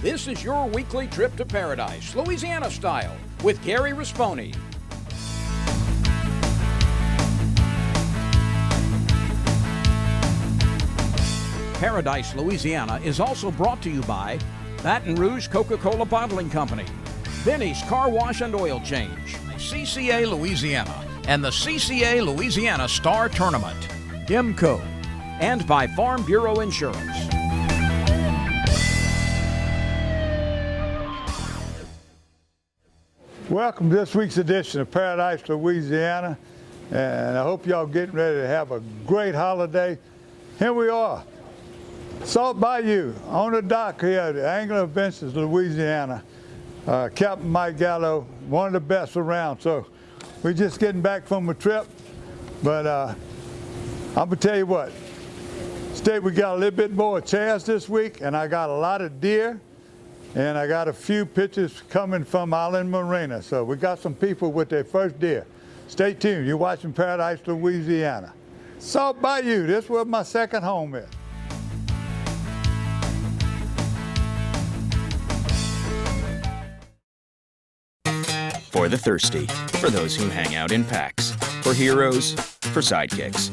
This is your weekly trip to paradise, Louisiana style, with Gary Risponi. Paradise, Louisiana is also brought to you by Baton Rouge Coca-Cola Bottling Company, Benny's Car Wash and Oil Change, CCA Louisiana, and the CCA Louisiana Star Tournament, IMCO, and by Farm Bureau Insurance. Welcome to this week's edition of Paradise, Louisiana, and I hope y'all getting ready to have a great holiday. Here we are, Salt Bayou, on the dock here at the Angler Adventures, Louisiana. Captain Mike Gallo, one of the best around. So we're just getting back from a trip, but I'm gonna tell you what, today we got a little bit more chairs this week, and I got a lot of deer, and I got a few pictures coming from Island Marina. So we got some people with their first deer. Stay tuned, you're watching Paradise, Louisiana. Salt Bayou, this is where my second home is. For the thirsty, for those who hang out in packs, for heroes, for sidekicks,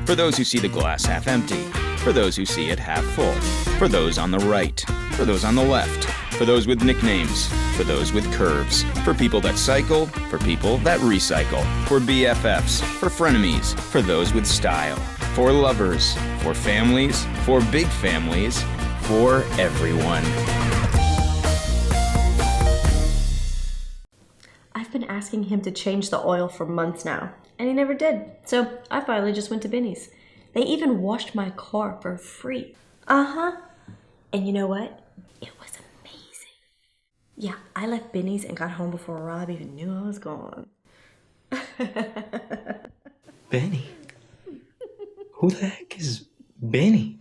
for those who see the glass half empty, for those who see it half full, for those on the right, for those on the left, for those with nicknames, for those with curves, for people that cycle, for people that recycle, for BFFs, for frenemies, for those with style, for lovers, for families, for big families, for everyone. I've been asking him to change the oil for months now, and he never did. So I finally just went to Benny's. They even washed my car for free. And you know what? It was amazing. Yeah, I left Benny's and got home before Rob even knew I was gone. Benny? Who the heck is Benny?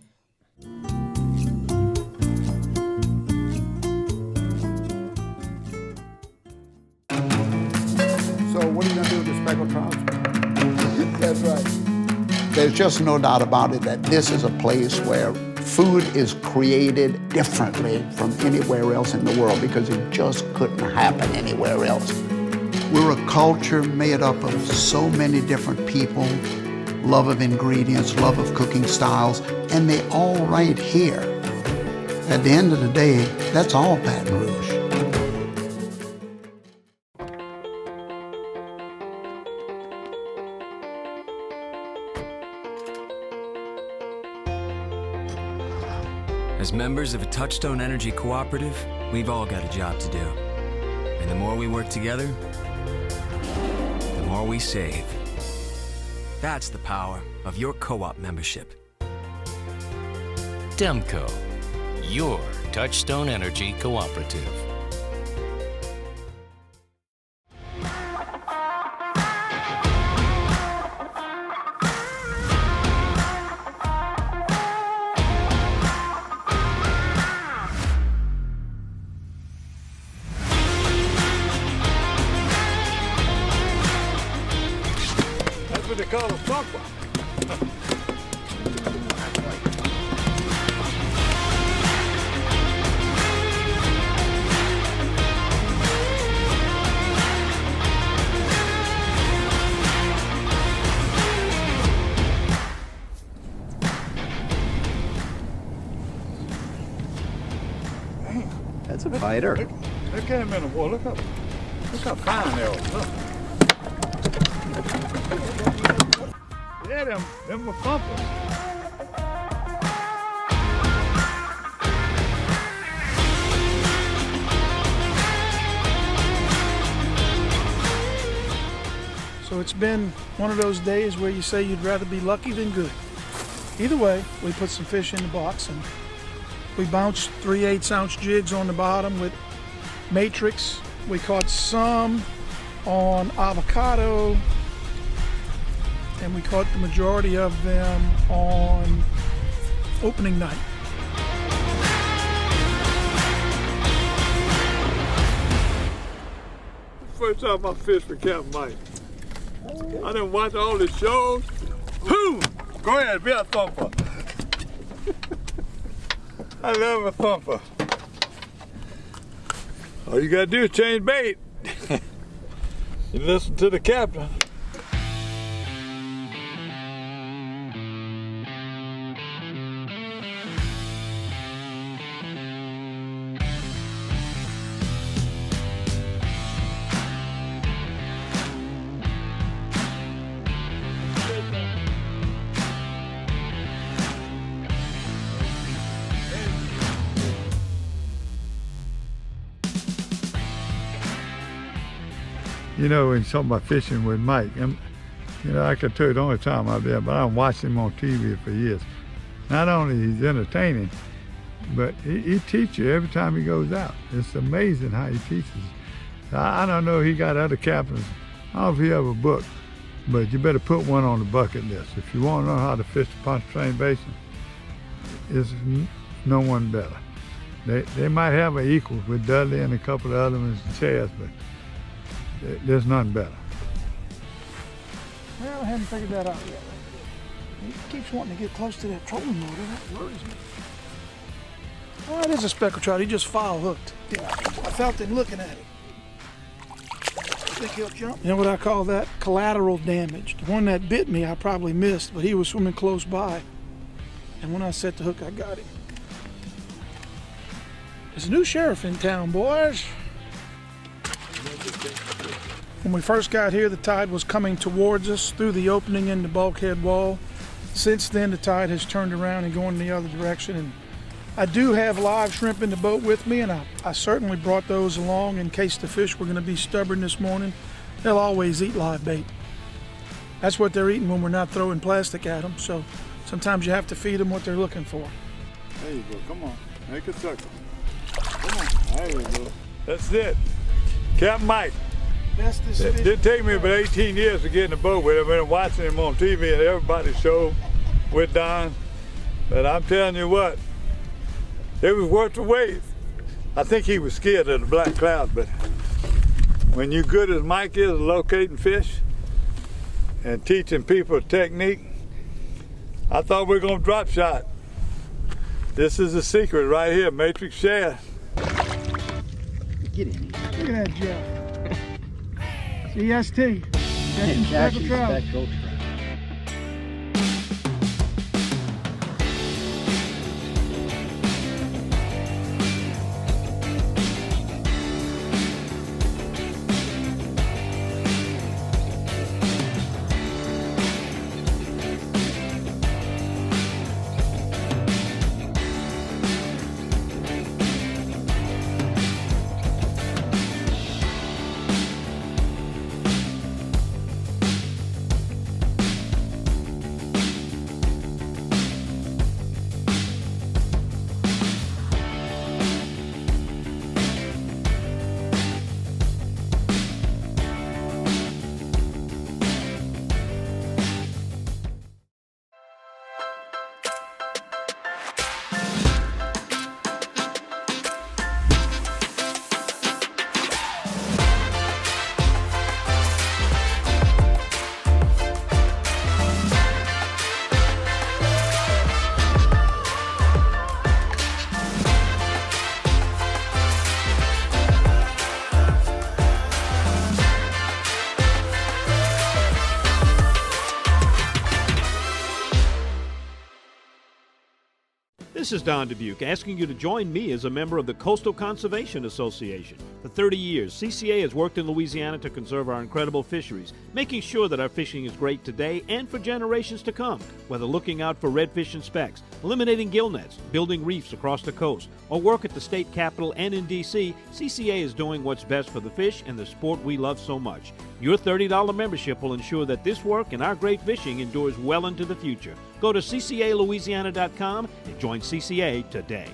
So what are you going to do with the speckled trout? That's right. There's just no doubt about it that this is a place where food is created differently from anywhere else in the world because it just couldn't happen anywhere else. We're a culture made up of so many different people, love of ingredients, love of cooking styles, and they all right here. At the end of the day, that's all Baton Rouge. As members of a Touchstone Energy Cooperative, we've all got a job to do. And the more we work together, the more we save. That's the power of your co-op membership. Demco, your Touchstone Energy Cooperative. That's what they call a thumper. That's a fighter. Look at him in the water. Look how fine they are. Look. Yeah, them were thumpers. So it's been one of those days where you say you'd rather be lucky than good. Either way, we put some fish in the box and we bounced 3/8-ounce jigs on the bottom with matrix. We caught some on avocado, and we caught the majority of them on opening night. First time I fished for Captain Mike. I didn't watch all the shows. Whoo! Go ahead, be a thumper. I love a thumper. All you gotta do is change bait. You listen to the captain. You know, when you're talking about fishing with Mike, I can tell you the only time I've been, but I've watched him on TV for years. Not only he's entertaining, but he teaches you every time he goes out. It's amazing how he teaches. I don't know if he got other captains. I don't know if he have a book, but you better put one on the bucket list. If you want to know how to fish the Pontchartrain Basin, it's no one better. They might have an equal with Dudley and a couple of other ones and Chaz, but there's none better. Well, I haven't figured that out yet. He keeps wanting to get close to that trolling motor. That worries me. Oh, it is a speckled trout. He just foul hooked. Yeah, I felt him looking at it. Think he'll jump? You know what I call that? Collateral damage. The one that bit me, I probably missed, but he was swimming close by. And when I set the hook, I got him. There's a new sheriff in town, boys. When we first got here, the tide was coming towards us through the opening in the bulkhead wall. Since then, the tide has turned around and going in the other direction. And I do have live shrimp in the boat with me, and I certainly brought those along in case the fish were going to be stubborn this morning. They'll always eat live bait. That's what they're eating when we're not throwing plastic at them, so sometimes you have to feed them what they're looking for. There you go, come on, make a circle. Come on, there you go. That's it. Captain Mike. It did take me about 18 years to get in the boat with him. I've been watching him on TV and everybody's show with Don. But I'm telling you what, it was worth the wait. I think he was scared of the black cloud, but when you're good as Mike is locating fish and teaching people a technique, I thought we were gonna drop shot. This is the secret right here, matrix shad. Get in. Look at that, Jeff. CST. Speckled trout. This is Don Dubuque asking you to join me as a member of the Coastal Conservation Association. For 30 years, CCA has worked in Louisiana to conserve our incredible fisheries, making sure that our fishing is great today and for generations to come. Whether looking out for redfish and specks, eliminating gill nets, building reefs across the coast, or work at the state capitol and in D.C., CCA is doing what's best for the fish and the sport we love so much. Your $30 membership will ensure that this work and our great fishing endures well into the future. Go to ccalouisiana.com and join CCA today.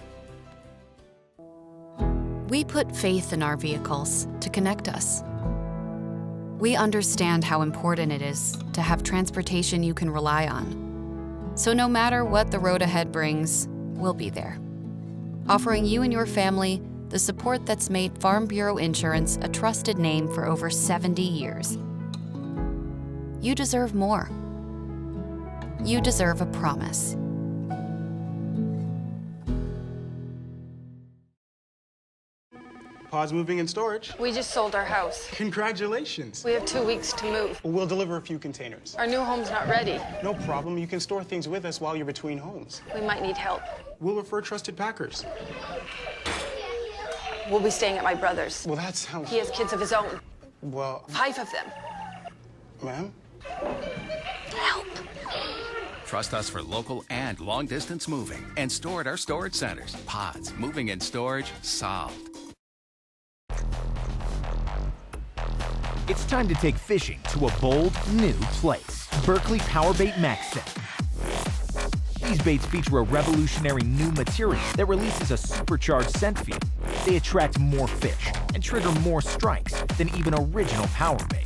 We put faith in our vehicles to connect us. We understand how important it is to have transportation you can rely on. So no matter what the road ahead brings, we'll be there, offering you and your family the support that's made Farm Bureau Insurance a trusted name for over 70 years. You deserve more. You deserve a promise. Pod's moving in storage. We just sold our house. Congratulations. We have 2 weeks to move. We'll deliver a few containers. Our new home's not ready. No problem. You can store things with us while you're between homes. We might need help. We'll refer trusted packers. We'll be staying at my brother's. Well, that sounds... He has kids of his own. Well... 5 of them. Ma'am? Help. Trust us for local and long-distance moving and store at our storage centers. Pods, moving and storage, solved. It's time to take fishing to a bold, new place. Berkley Powerbait Max Set. These baits feature a revolutionary new material that releases a supercharged scent field. They attract more fish and trigger more strikes than even original powerbait.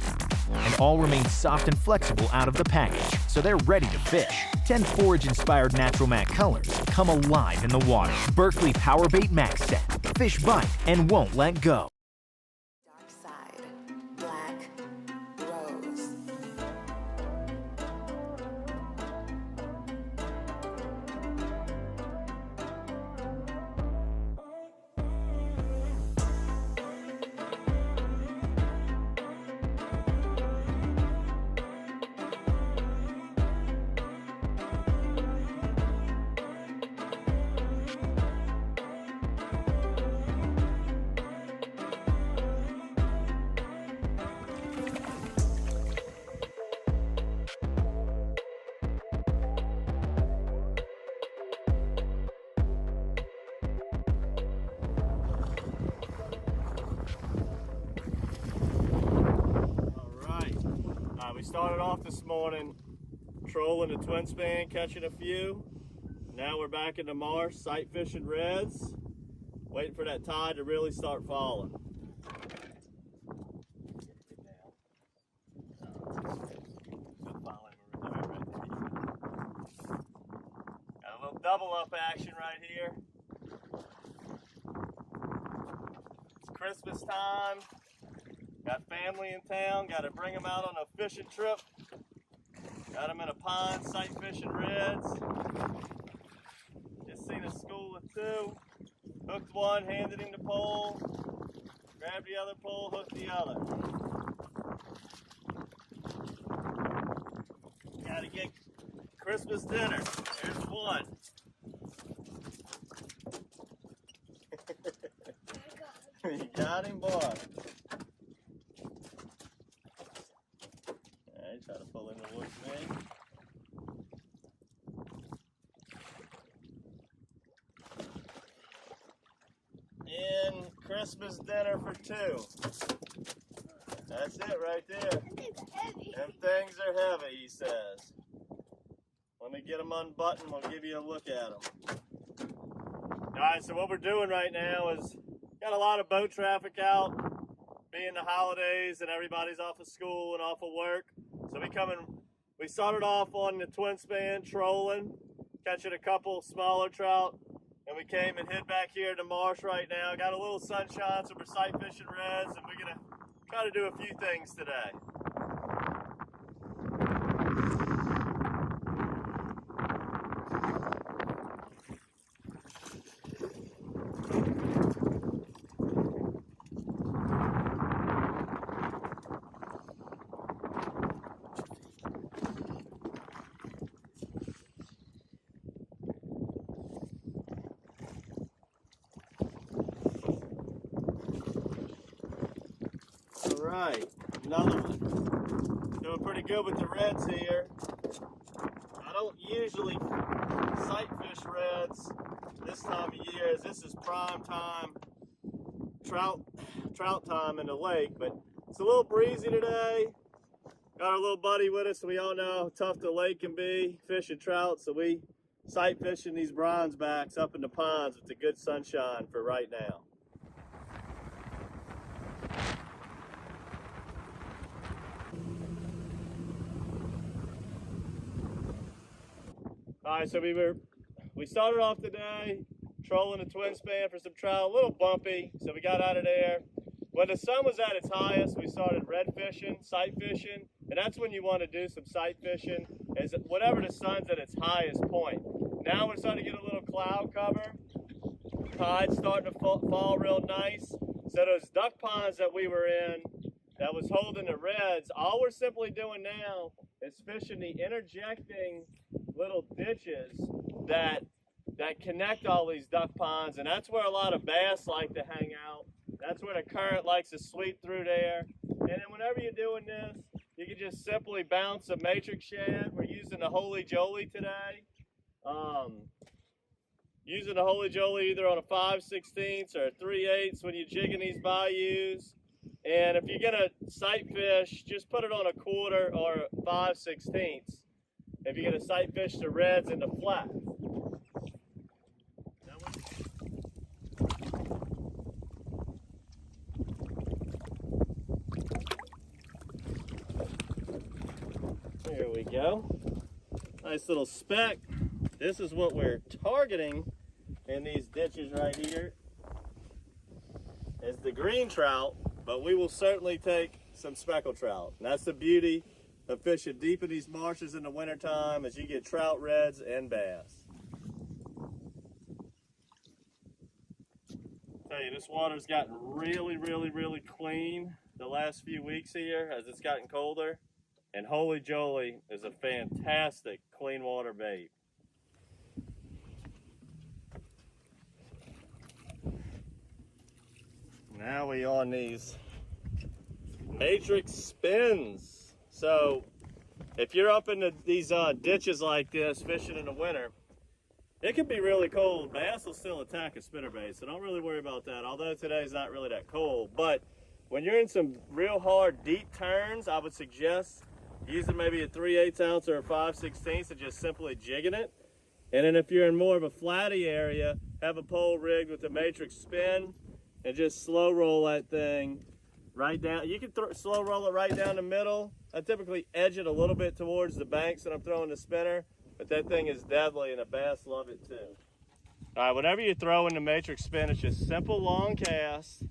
And all remain soft and flexible out of the package, so they're ready to fish. 10 forage-inspired natural matte colors come alive in the water. Berkley Powerbait Max Set. Fish bite and won't let go. We started off this morning trolling the twin span, catching a few. Now we're back in the marsh, sight fishing reds, waiting for that tide to really start falling. Got a little double up action right here. It's Christmas time. Got family in town, got to bring them out on a fishing trip. Got them in a pond, sight fishing reds. Just seen a school of 2. Hooked one, handed him the pole. Grabbed the other pole, hooked the other. Got to get Christmas dinner. There's one. You got him, boy. Try to pull in the woods, man. In Christmas dinner for 2. That's it right there. Them things are heavy, he says. Let me get them unbuttoned, we'll give you a look at them. Alright, so what we're doing right now is got a lot of boat traffic out, being the holidays and everybody's off of school and off of work. So we started off on the twin span trolling, catching a couple smaller trout, and we came and hid back here in the marsh right now. Got a little sunshine, so we're sight fishing reds, and we're gonna try to do a few things today. Alright, another one. Doing pretty good with the reds here. I don't usually sight fish reds this time of year, as this is prime time trout time in the lake, but it's a little breezy today. Got our little buddy with us, so we all know how tough the lake can be fishing trout, so we sight fishing these bronze backs up in the ponds with the good sunshine for right now. All right, so we started off today trolling the twin span for some trout, a little bumpy, so we got out of there. When the sun was at its highest, we started red fishing, sight fishing, and that's when you want to do some sight fishing, is whatever the sun's at its highest point. Now we're starting to get a little cloud cover. Tide's starting to fall real nice, So those duck ponds that we were in that was holding the reds, all we're simply doing now is fishing the interjecting little ditches that connect all these duck ponds, and that's where a lot of bass like to hang out. That's where the current likes to sweep through there. And then whenever you're doing this, you can just simply bounce a matrix shad. We're using the Holy Jolie today. Using the Holy Jolie either on a 5/16 or a 3/8 when you're jigging these bayous. And if you're gonna sight fish, just put it on a 1/4 or 5/16 if you're gonna sight fish the reds and the flats. There we go. Nice little speck. This is what we're targeting in these ditches right here. Is the green trout, but we will certainly take some speckled trout. And that's the beauty of fishing deep in these marshes in the wintertime, is you get trout, reds, and bass. Tell you, this water's gotten really, really, really clean the last few weeks here as it's gotten colder. And Holy Jolie is a fantastic clean water bait. Now we on these matrix spins. So if you're up in these ditches like this fishing in the winter, it can be really cold. Bass will still attack a spinnerbait, so don't really worry about that. Although today's not really that cold, but when you're in some real hard deep turns, I would suggest using maybe a 3/8 ounce or a 5/16 and just simply jigging it. And then if you're in more of a flatty area, have a pole rigged with a matrix spin and just slow roll that thing right down. You can slow roll it right down the middle. I typically edge it a little bit towards the banks that I'm throwing the spinner, but that thing is deadly and the bass love it too. All right, whenever you throw in the matrix spin, it's just simple long cast,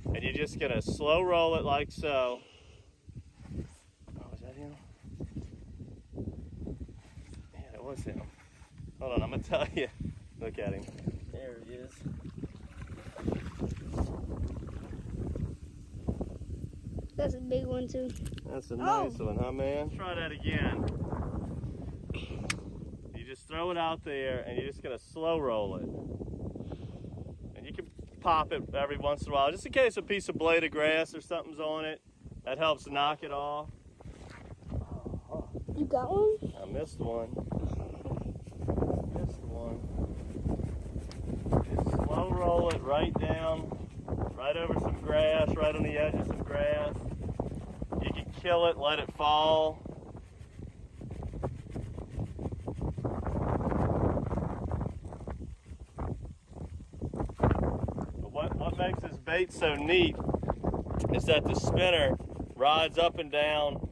and you're just gonna slow roll it like so. Oh, is that him? Yeah, it was him. Hold on, I'm gonna tell you. Look at him. There he is. That's a big one too. That's a nice one, huh, man? Try that again. You just throw it out there and you're just gonna slow roll it. And you can pop it every once in a while, just in case a piece of blade of grass or something's on it. That helps knock it off. You got one? I missed one. Missed one. Just slow roll it right down, right over some grass, right on the edge of some grass. You can kill it, let it fall. But what makes this bait so neat is that the spinner rides up and down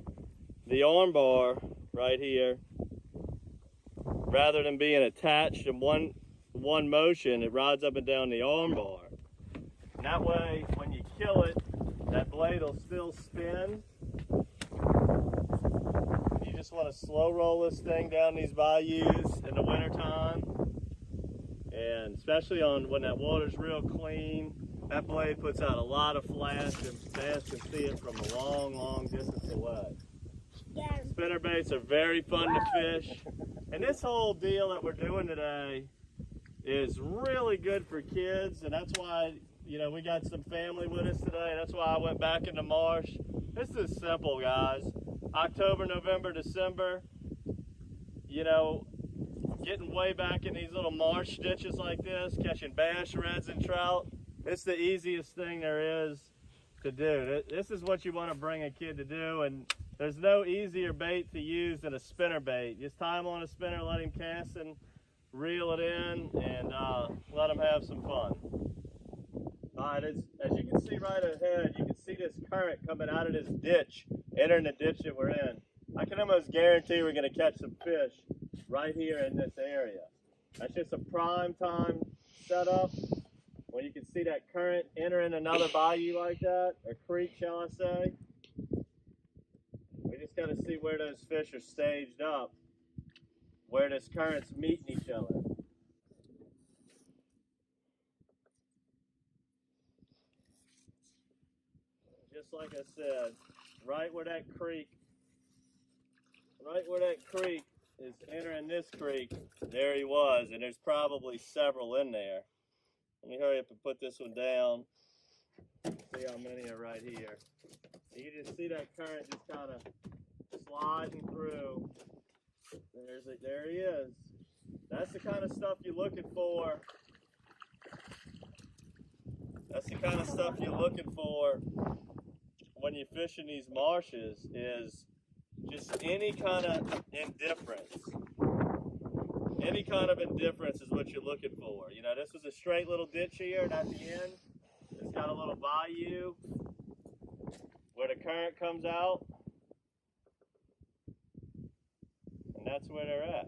the arm bar right here. Rather than being attached in one motion, it rides up and down the arm bar. And that way, when you kill it, that blade will still spin. You just want to slow roll this thing down these bayous in the wintertime. And especially when that water's real clean, that blade puts out a lot of flash and bass can see it from a long, long distance away. Spinner baits are very fun to fish. And this whole deal that we're doing today is really good for kids, and that's why, you know, we got some family with us today. That's why I went back in the marsh. This is simple, guys. October, November, December, you know, getting way back in these little marsh ditches like this, catching bass, reds, and trout. It's the easiest thing there is to do. This is what you want to bring a kid to do, and there's no easier bait to use than a spinner bait. Just tie him on a spinner, let him cast and reel it in, and let him have some fun. All right, as you can see right ahead, you can see this current coming out of this ditch, entering the ditch that we're in. I can almost guarantee we're going to catch some fish right here in this area. That's just a prime time setup when you can see that current entering another bayou like that, or creek, shall I say. We just got to see where those fish are staged up, where this current's meeting each other. just like I said, right where that creek is entering this creek, there he was, and there's probably several in there. Let me hurry up and put this one down. See how many are right here. You can just see that current just kind of sliding through. There he is. That's the kind of stuff you're looking for. That's the kind of stuff you're looking for when you fish in these marshes, is just any kind of indifference. Any kind of indifference is what you're looking for. You know, this was a straight little ditch here, and at the end, it's got a little bayou where the current comes out, and that's where they're at.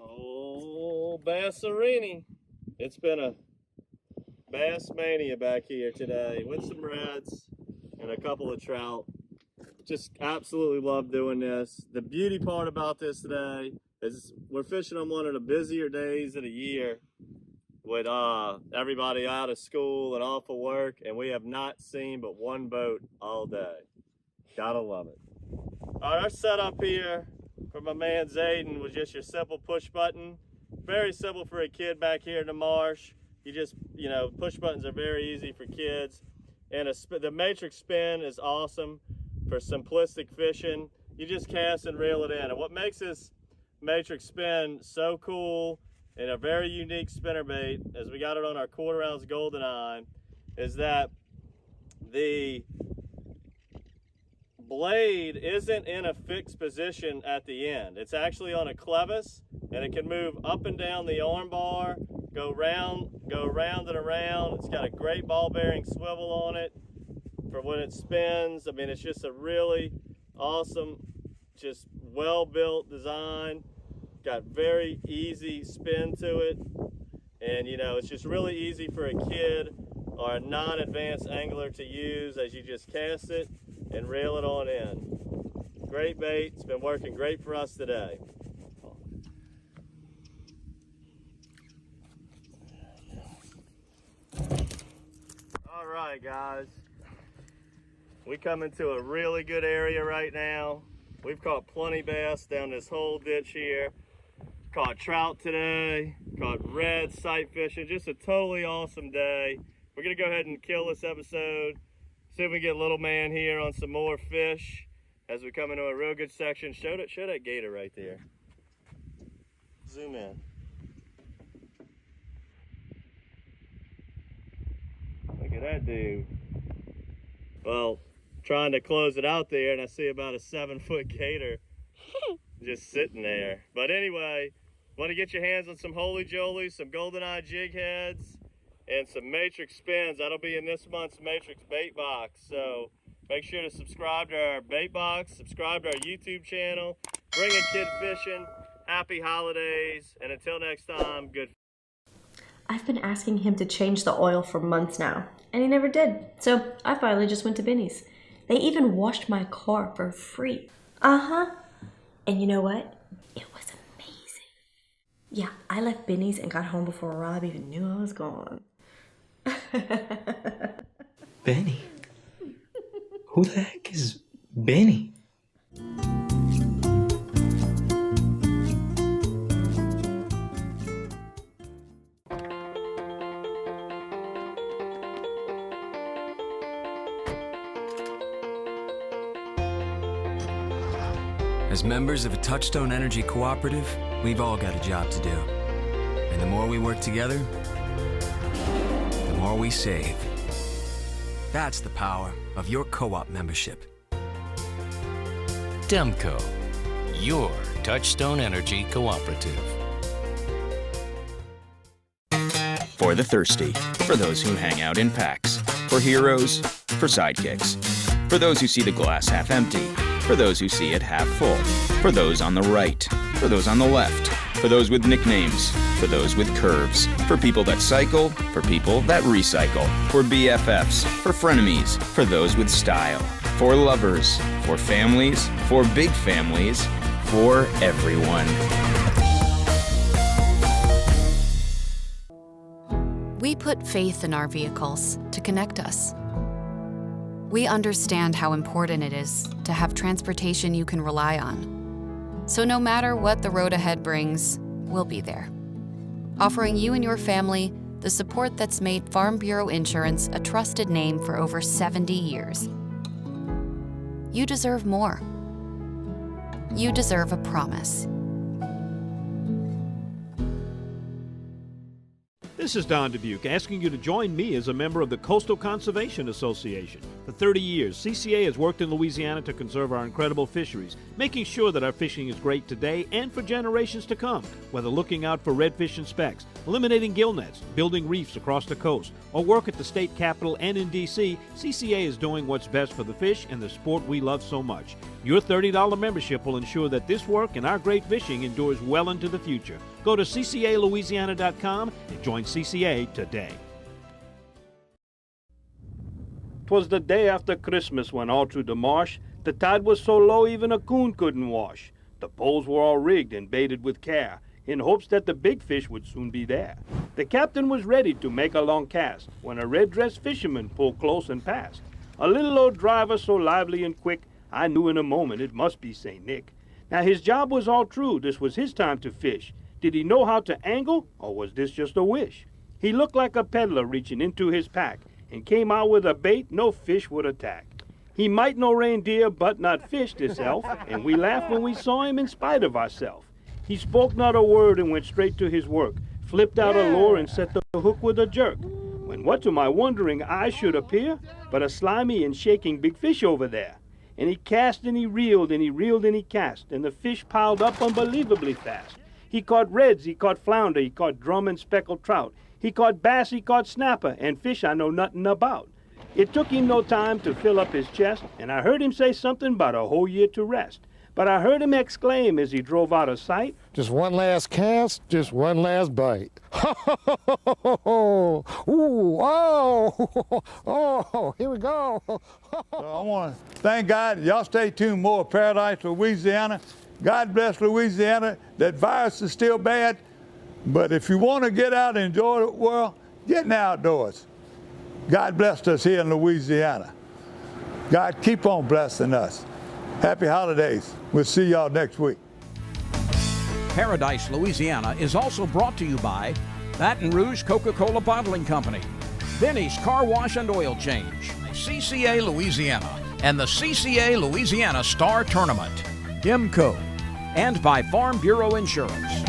Oh, Bassarini. It's been a bass mania back here today with some reds and a couple of trout. Just absolutely love doing this. The beauty part about this today is we're fishing on one of the busier days of the year with everybody out of school and off of work, and we have not seen but one boat all day. Gotta love it. All right, our setup here for my man Zayden was just your simple push button. Very simple for a kid back here in the marsh. You just, you know, push buttons are very easy for kids. And the matrix spin is awesome for simplistic fishing. You just cast and reel it in. And what makes this matrix spin so cool and a very unique spinnerbait, as we got it on our 1/4 ounce GoldenEye, is that the blade isn't in a fixed position at the end. It's actually on a clevis, and it can move up and down the arm bar, go round and around. It's got a great ball bearing swivel on it for when it spins. I mean, it's just a really awesome, just well built design. Got very easy spin to it, and you know, it's just really easy for a kid or a non-advanced angler to use, as you just cast it and reel it on in. Great bait. It's been working great for us today. All right, guys. We come into a really good area right now. We've caught plenty bass down this whole ditch here. Caught trout today. Caught red sight fishing. Just a totally awesome day. We're gonna go ahead and kill this episode. See if we can get little man here on some more fish as we come into a real good section. Show that gator right there. Zoom in. Look at that dude. Well, trying to close it out there, and I see about a 7-foot gator just sitting there. But anyway, want to get your hands on some Holy Jolies, some GoldenEye jig heads, and some matrix spins. That'll be in this month's matrix bait box. So make sure to subscribe to our bait box, subscribe to our YouTube channel, bring a kid fishing. Happy holidays, and until next time, good. I've been asking him to change the oil for months now, and he never did. So I finally just went to Benny's. They even washed my car for free. And you know what? It was amazing. Yeah, I left Benny's and got home before Rob even knew I was gone. Benny? Who the heck is Benny? As members of a Touchstone Energy Cooperative, we've all got a job to do. And the more we work together, the more we save. That's the power of your co-op membership. Demco, your Touchstone Energy Cooperative. For the thirsty, for those who hang out in packs, for heroes, for sidekicks, for those who see the glass half empty, for those who see it half full, for those on the right, for those on the left, For those with nicknames, for those with curves, for people that cycle, for people that recycle, for BFFs, for frenemies, for those with style, for lovers, for families, for big families, for everyone. We put faith in our vehicles to connect us. We understand how important it is to have transportation you can rely on. So no matter what the road ahead brings, we'll be there, offering you and your family the support that's made Farm Bureau Insurance a trusted name for over 70 years. You deserve more. You deserve a promise. This is Don Dubuque asking you to join me as a member of the Coastal Conservation Association. For 30 years, CCA has worked in Louisiana to conserve our incredible fisheries, making sure that our fishing is great today and for generations to come. Whether looking out for redfish and specks, eliminating gill nets, building reefs across the coast, or work at the state capitol and in D.C., CCA is doing what's best for the fish and the sport we love so much. Your $30 membership will ensure that this work and our great fishing endures well into the future. Go to ccalouisiana.com and join CCA today. 'Twas the day after Christmas when all through the marsh the tide was so low even a coon couldn't wash. The poles were all rigged and baited with care in hopes that the big fish would soon be there. The captain was ready to make a long cast when a red-dressed fisherman pulled close and passed. A little old driver so lively and quick, I knew in a moment it must be St. Nick. Now his job was all true, this was his time to fish. Did he know how to angle, or was this just a wish? He looked like a peddler reaching into his pack, and came out with a bait no fish would attack. He might know reindeer, but not fish, this elf, and we laughed when we saw him in spite of ourselves. He spoke not a word and went straight to his work, flipped out a lure and set the hook with a jerk. When what to my wondering eyes should appear but a slimy and shaking big fish over there. And he cast and he reeled and he reeled and he cast, and the fish piled up unbelievably fast. He caught reds, he caught flounder, he caught drum and speckled trout. He caught bass, he caught snapper, and fish I know nothing about. It took him no time to fill up his chest, and I heard him say something about a whole year to rest. But I heard him exclaim as he drove out of sight, Just one last cast, just one last bite. Ooh, oh, here we go. So I want to thank God. Y'all stay tuned. More Paradise, Louisiana. God bless Louisiana. That virus is still bad, but if you want to get out and enjoy the world, get in the outdoors. God blessed us here in Louisiana. God, keep on blessing us. Happy holidays. We'll see y'all next week. Paradise, Louisiana is also brought to you by Baton Rouge Coca-Cola Bottling Company, Benny's Car Wash and Oil Change, CCA Louisiana, and the CCA Louisiana Star Tournament, IMCO, and by Farm Bureau Insurance.